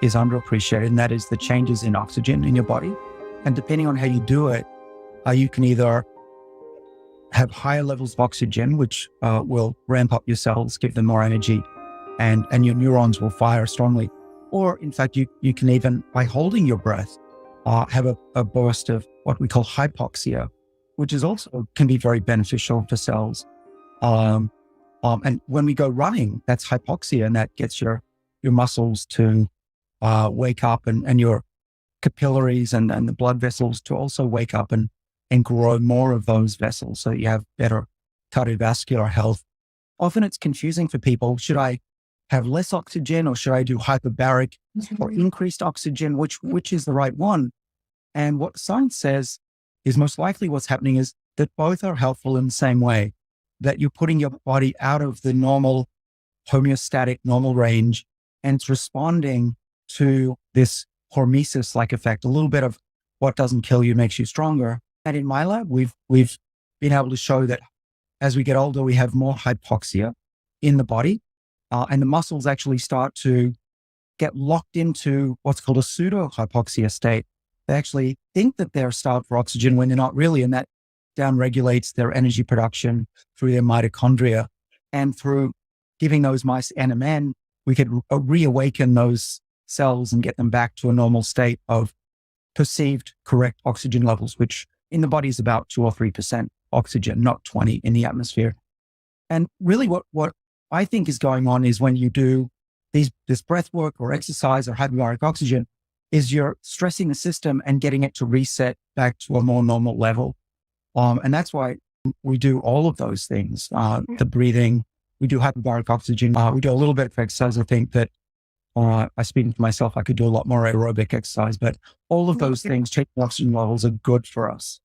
is underappreciated, and that is the changes in oxygen in your body. And depending on how you do it, you can either have higher levels of oxygen, which will ramp up your cells, give them more energy, and your neurons will fire strongly. Or in fact, you can even, by holding your breath, have a burst of what we call hypoxia, which is also can be very beneficial for cells. And when we go running, that's hypoxia, and that gets your muscles to wake up, and your capillaries and the blood vessels to also wake up and grow more of those vessels, so you have better cardiovascular health. Often it's confusing for people. Should I have less oxygen, or should I do hyperbaric or increased oxygen? Which is the right one? And what science says is most likely what's happening is that both are helpful in the same way, that you're putting your body out of the normal homeostatic normal range, and it's responding to this hormesis-like effect. A little bit of what doesn't kill you makes you stronger. And in my lab, we've been able to show that as we get older, we have more hypoxia in the body, and the muscles actually start to get locked into what's called a pseudo-hypoxia state. They actually think that they're starved for oxygen when they're not really, and that downregulates their energy production through their mitochondria. And through giving those mice NMN, we could reawaken those cells and get them back to a normal state of perceived correct oxygen levels, which in the body is about 2 or 3% oxygen, not 20 in the atmosphere. And really what I think is going on is when you do this breath work or exercise or hyperbaric oxygen, is you're stressing the system and getting it to reset back to a more normal level. And that's why we do all of those things, the breathing, we do hyperbaric oxygen, we do a little bit of exercise. I think that I speak to myself, I could do a lot more aerobic exercise, but all of those things, changing oxygen levels, are good for us.